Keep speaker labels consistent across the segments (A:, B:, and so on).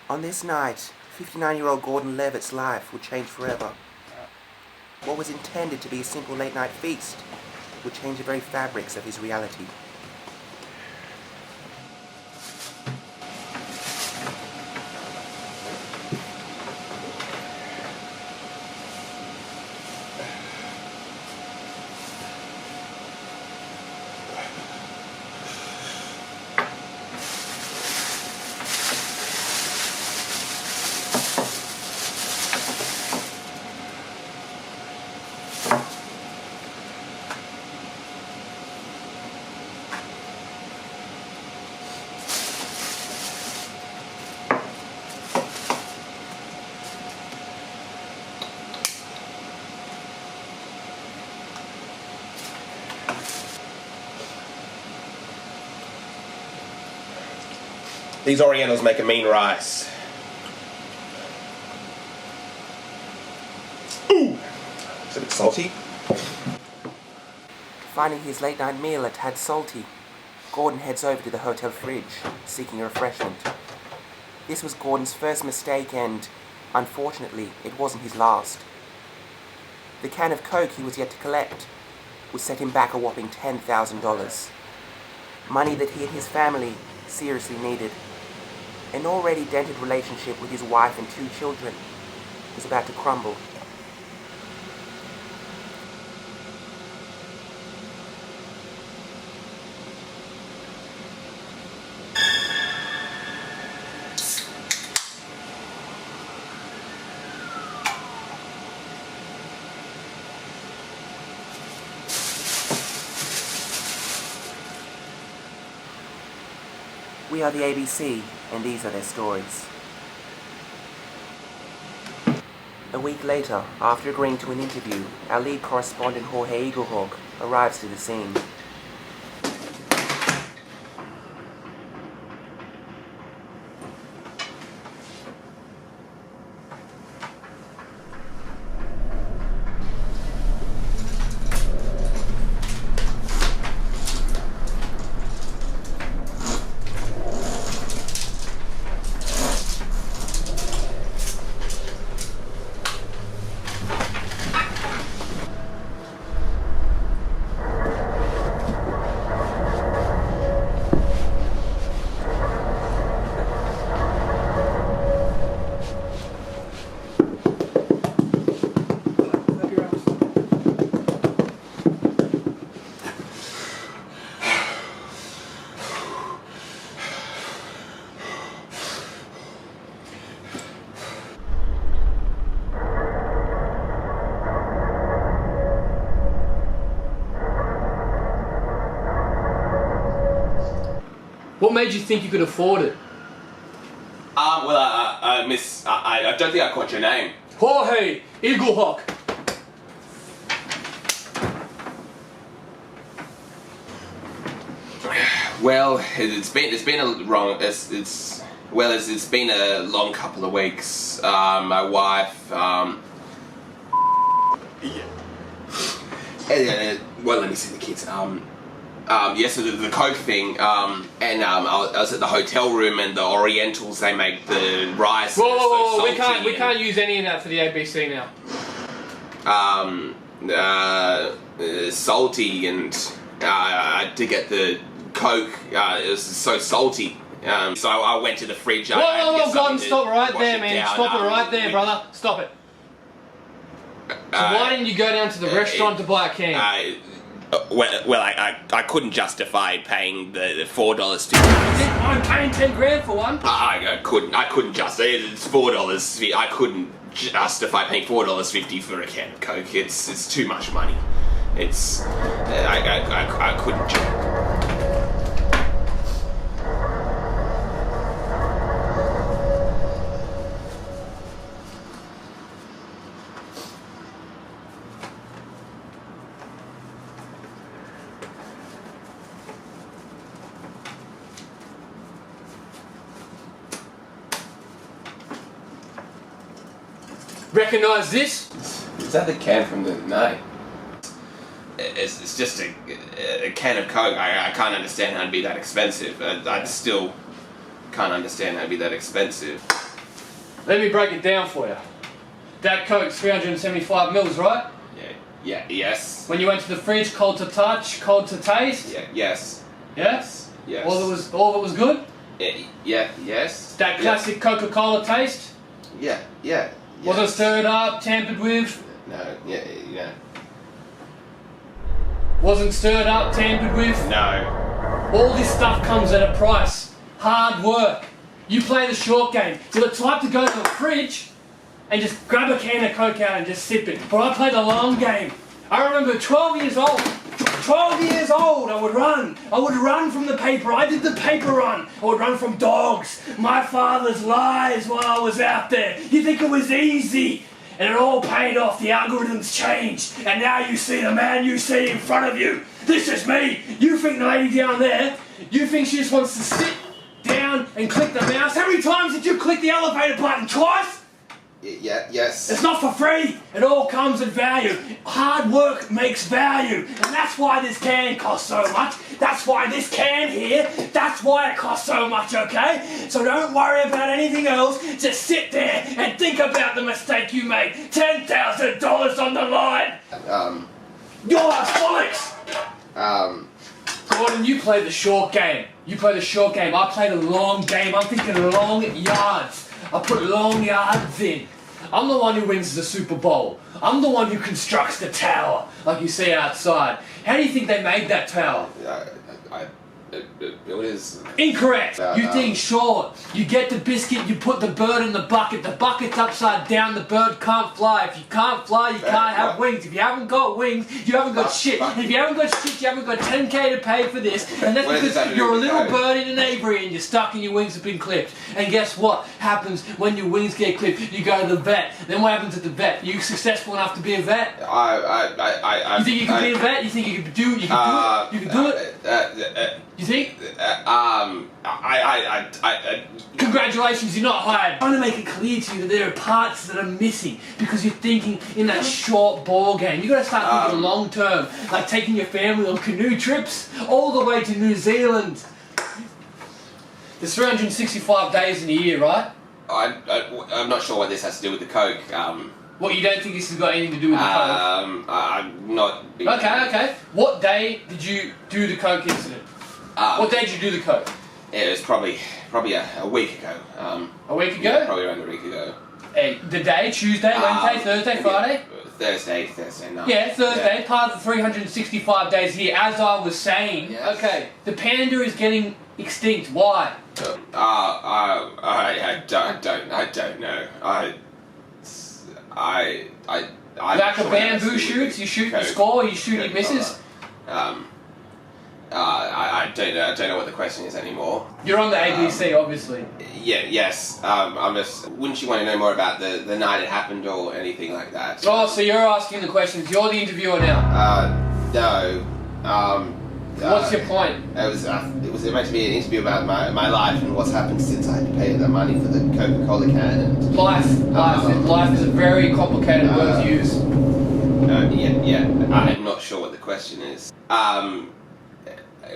A: On this night, 59-year-old Gordon Levitt's life would change forever. What was intended to be a simple late-night feast would change the very fabrics of his reality.
B: These Orientals make a mean rice. Ooh! It's a bit salty.
A: Finding his late-night meal a tad salty, Gordon heads over to the hotel fridge, seeking a refreshment. This was Gordon's first mistake and, unfortunately, it wasn't his last. The can of Coke he was yet to collect would set him back a whopping $10,000. Money that he and his family seriously needed. An already dented relationship with his wife and 2 children was about to crumble. We are the ABC, and these are their stories. A week later, after agreeing to an interview, our lead correspondent Jorge Eaglehawk arrives to the scene.
C: What made you think you could afford it?
B: Miss, I don't think I caught your name.
C: Jorge Eaglehawk.
B: Well, it's been a long couple of weeks. My wife, well, let me see the kids. So the Coke thing, and I was at the hotel room, and the Orientals, they make the rice.
C: Whoa, we can't use any of that for the ABC now.
B: Salty, and I had to get the Coke. It was so salty. So I went to the fridge.
C: Whoa, Gordon, stop right there, man. Stop it right there, brother. Stop it. So why didn't you go down to the restaurant to buy a can?
B: I couldn't justify paying the $4.
C: I'm paying 10 grand for one.
B: I couldn't justify. It's $4. I couldn't justify paying $4.50 for a can of Coke. It's too much money. I couldn't.
C: Recognise this?
B: Is that the can from the night? It's just a can of Coke. I can't understand how it'd be that expensive. I still can't understand how it'd be that expensive.
C: Let me break it down for you. That Coke's 375 mils, right?
B: Yes.
C: When you went to the fridge, cold to touch, cold to taste?
B: Yes.
C: Yes?
B: Yes.
C: All of it was good?
B: Yes.
C: That classic Coca-Cola taste?
B: Yeah.
C: Wasn't stirred up, tampered with?
B: No. Yeah.
C: Wasn't stirred up, tampered with?
B: No.
C: All this stuff comes at a price. Hard work. You play the short game. You're the type to go to the fridge and just grab a can of Coke out and just sip it. But I play the long game. I remember 12 years old. 12 years old, I would run. I would run from the paper. I did the paper run. I would run from dogs, my father's lies while I was out there. You think it was easy? And it all paid off. The algorithms changed. And now you see the man you see in front of you. This is me. You think the lady down there, you think she just wants to sit down and click the mouse? How many times did you click the elevator button? Twice?
B: Yes.
C: It's not for free. It all comes at value. Hard work makes value. And that's why this can costs so much. That's why this can here, that's why it costs so much, okay? So don't worry about anything else. Just sit there and think about the mistake you made. $10,000 on the line. You're alcoholics. Gordon, you play the short game. I play the long game. I'm thinking long yards. I put long yards in. I'm the one who wins the Super Bowl. I'm the one who constructs the tower, like you see outside. How do you think they made that tower?
B: It is
C: incorrect. You think short. You get the biscuit, you put the bird in the bucket. The bucket's upside down, the bird can't fly. If you can't fly, you can't have wings. If you haven't got wings, you haven't got shit. And if you haven't got shit, you haven't got 10K to pay for this. And that's because you're a little bird in an aviary and you're stuck and your wings have been clipped. And guess what happens when your wings get clipped? You go to the vet. Then what happens at the vet? You successful enough to be a vet?
B: You
C: think you can be a vet? You think you can do it? You can do it? You think? Congratulations, you're not hired. I'm trying to make it clear to you that there are parts that are missing because you're thinking in that short ball game. You got to start thinking long term, like taking your family on canoe trips all the way to New Zealand. There's 365 days in a year, right?
B: I'm not sure what this has to do with the Coke.
C: What, you don't think this has got anything to do with the Coke?
B: I'm not...
C: Okay. What day did you do the Coke incident? What day did you do the Coke?
B: It was probably a week ago.
C: A week ago?
B: Yeah, probably around a week ago.
C: The day, Tuesday, Wednesday, Thursday, Friday?
B: Thursday night.
C: Yeah, Thursday, part of the 365 days here. As I was saying,
B: yes.
C: Okay, the panda is getting extinct. Why?
B: I don't know.
C: Lack of bamboo shoots? You shoot, you score, you shoot, you misses?
B: I don't know what the question is anymore.
C: You're on the ABC, obviously.
B: Yes. Wouldn't you want to know more about the night it happened or anything like that?
C: Oh, so you're asking the questions. You're the interviewer now.
B: No.
C: What's your point?
B: It was meant to be an interview about my life and what's happened since I had to pay the money for the Coca-Cola can. And
C: life is a very complicated word to use.
B: Yeah. I'm not sure what the question is.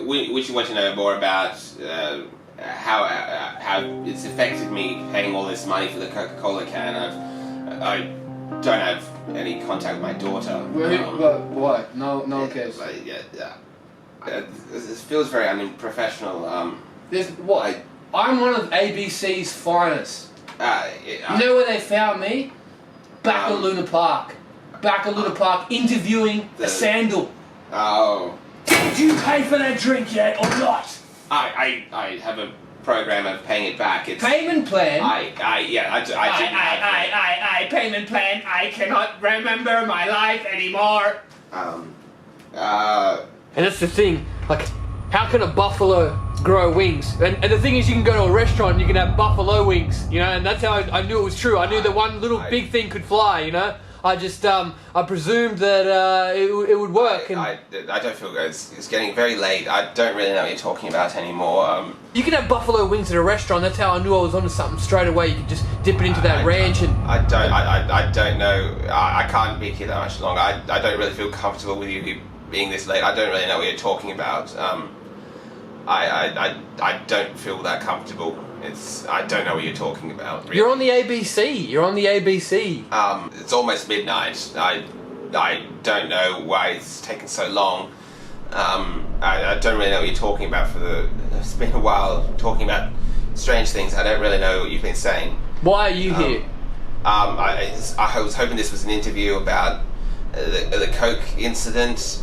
B: Would you want to know more about how it's affected me paying all this money for the Coca-Cola can? I don't have any contact with my daughter.
C: Why? No one cares.
B: This feels very unprofessional.
C: I'm one of ABC's finest. You know where they found me? Back at Luna Park. Interviewing a sandal.
B: Oh.
C: Did you pay for that drink yet or not?
B: I have a program of paying it back. It's
C: payment plan?
D: Payment plan. I cannot remember my life anymore.
C: And that's the thing, like, how can a buffalo grow wings? And the thing is, you can go to a restaurant and you can have buffalo wings, you know, and that's how I knew it was true. I knew that one little big thing could fly, you know. I just, I presumed that it would work.
B: I don't feel good. It's getting very late. I don't really know what you're talking about anymore.
C: You can have buffalo wings at a restaurant. That's how I knew I was onto something straight away. You could just dip it into that ranch and...
B: I don't know. I can't be here that much longer. I don't really feel comfortable with you being this late. I don't really know what you're talking about. I don't feel that comfortable. I don't know what you're talking about. Really.
C: You're on the ABC. You're on the ABC.
B: It's almost midnight. I don't know why it's taken so long. I don't really know what you're talking about. It's been a while talking about strange things. I don't really know what you've been saying.
C: Why are you here?
B: I was hoping this was an interview about the Coke incident.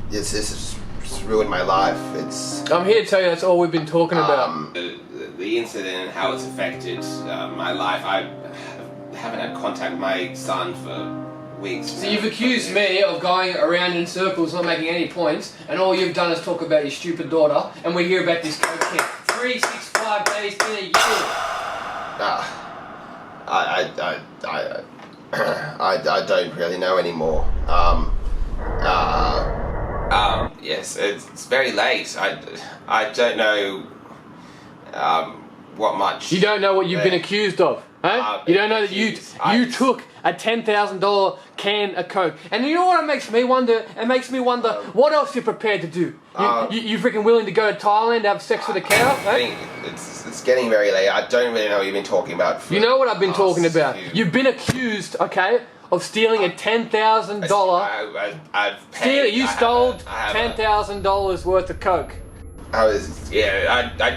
B: This has ruined my life.
C: I'm here to tell you that's all we've been talking about.
B: The incident and how it's affected my life. I haven't had contact with my son for weeks.
C: So you've accused me of going around in circles, not making any points, and all you've done is talk about your stupid daughter, and we hear about this Coke kid. 365 days in a year.
B: I don't really know anymore. Yes, it's very late. I don't know what much.
C: You don't know what you've been accused of, huh? You don't know that you took a $10,000 can of Coke. And you know what it makes me wonder? It makes me wonder what else you're prepared to do. You freaking willing to go to Thailand to have sex with a cow?
B: I it's getting very late. I don't really know what you've been talking about.
C: You know what I've been talking about. You've been accused, okay, of stealing a $10,000.
B: I've paid.
C: You stole $10,000 worth of Coke.
B: I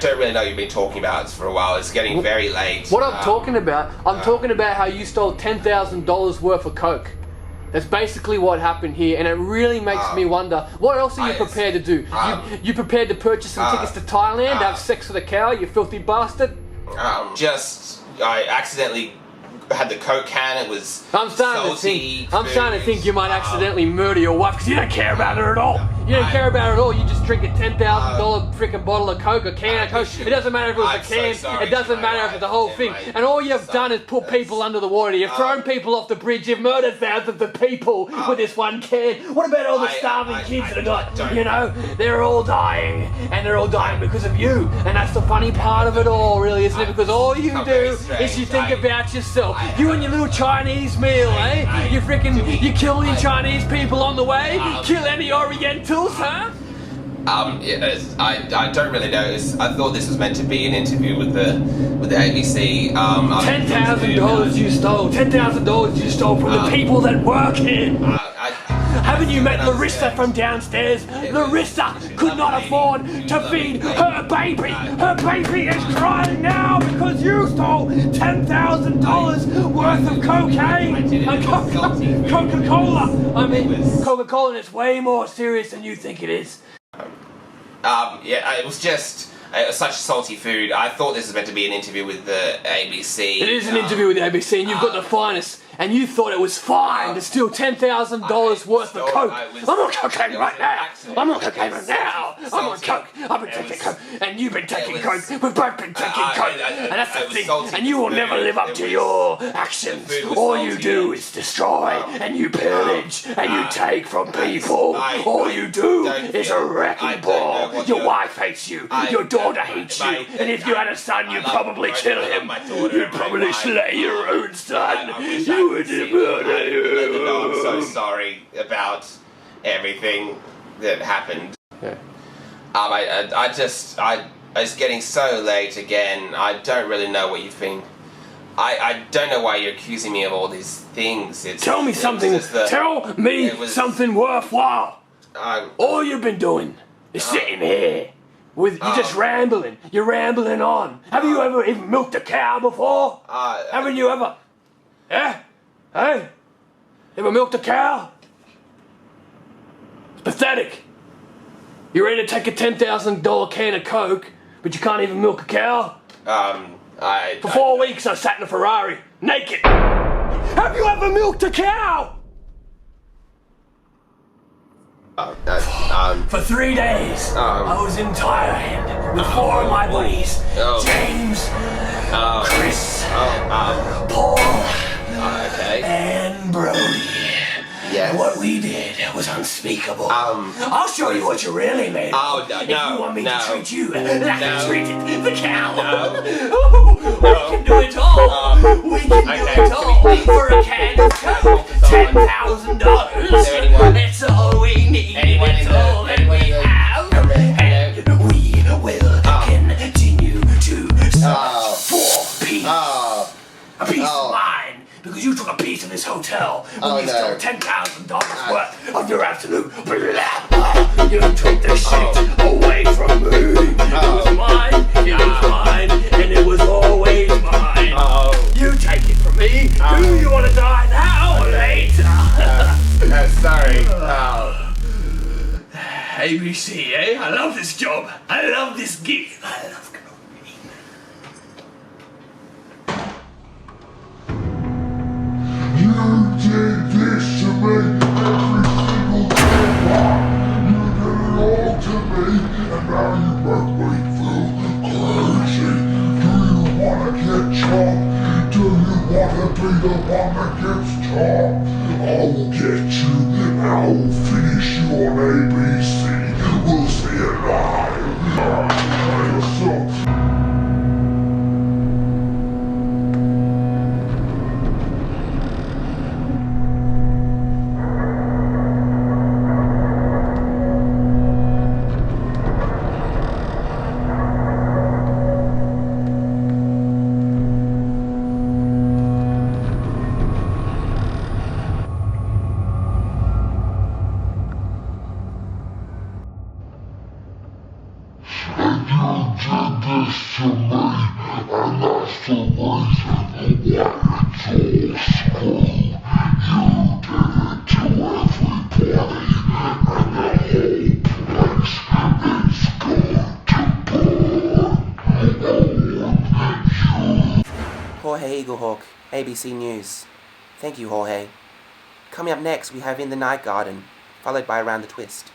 B: don't really know what you've been talking about for a while. It's getting very late.
C: What I'm talking about, I'm talking about how you stole $10,000 worth of Coke. That's basically what happened here, and it really makes me wonder, what else are you prepared to do? You prepared to purchase some tickets to Thailand, to have sex with a cow, you filthy bastard?
B: I accidentally had the Coke can. It was
C: I'm starting to think you might accidentally murder your wife because you don't care about her at all. You don't care about her at all. You just drink a $10,000 freaking bottle of Coke, a can of Coke. It doesn't matter if it was a can. It doesn't matter if it's the whole thing. And all you've done is put people under the water. You've thrown people off the bridge. You've murdered thousands of people with this one can. What about all the starving kids that are dying? You know, they're all dying, and they're all dying because of you. And that's the funny part of it all, really, isn't it? Because all you do is you think about yourself. You and your little Chinese meal, eh? You kill any Chinese people on the way? Kill any Orientals, huh?
B: I don't really know. I thought this was meant to be an interview with the ABC.
C: $10,000 you stole. $10,000 you stole from the people that work here. Haven't you met Larissa from downstairs? Larissa could not afford to feed her baby. Her baby is crying now because you stole $10,000 worth of cocaine and Coca-Cola. I mean, Coca-Cola, and it's way more serious than you think it is.
B: It was just such salty food. I thought this was meant to be an interview with the ABC.
C: It is an interview with the ABC, and you've got the finest. And you thought it was fine to steal $10,000 worth of Coke. I'm on cocaine right now. I'm on cocaine right now. I'm on Coke. I've been taking Coke. And you've been taking Coke. We've both been taking Coke. And that's the thing. And you will never live up to your actions. All you do is destroy. And you pillage. And you take from people. All you do is a wrecking ball. Your wife hates you. Your daughter hates you. And if you had a son, you'd probably kill him. You'd probably slay your own son.
B: I'm so sorry about everything that happened.
C: Yeah.
B: It's getting so late again. I don't really know what you've been. I don't know why you're accusing me of all these things.
C: Tell me something. Tell me something worthwhile. All you've been doing is sitting here. You're just rambling. You're rambling on. Have you ever even milked a cow before? Haven't you ever? Yeah? Hey? Ever milked a cow? It's pathetic. You're ready to take a $10,000 can of Coke, but you can't even milk a cow? For 4 weeks I sat in a Ferrari, naked. Have you ever milked a cow? For 3 days, I was in Thailand with 4 of my buddies. James, Chris, Paul, and Brody.
B: Yes.
C: And what we did was unspeakable. I'll show you what you're really made of. If you want me to treat you like I treated the cow. We can do it all. We can do it all for a can of Coke. $10,000. That's all we need. It's all that we have.
B: Oh,
D: you
B: no.
D: stole $10,000 worth of your absolute blah. You took the shit away from me. It was mine, and it was always mine. You take it from me. Do you want to die now or later?
B: Sorry.
D: ABC, eh? I love this job. I love this gig. I love comedy.
E: You did this to me every single day. You did it all to me, and now you make me feel crazy. Do you wanna get chopped? Do you wanna be the one that gets chopped? I will get you, and I will finish you on ABC. We'll see it live. Play yourself. To me, and that's the reason why it's all screwed. You did it to everybody, and the whole place is going to burn.
A: Jorge Eaglehawk, ABC News. Thank you, Jorge. Coming up next, we have In the Night Garden, followed by Around the Twist.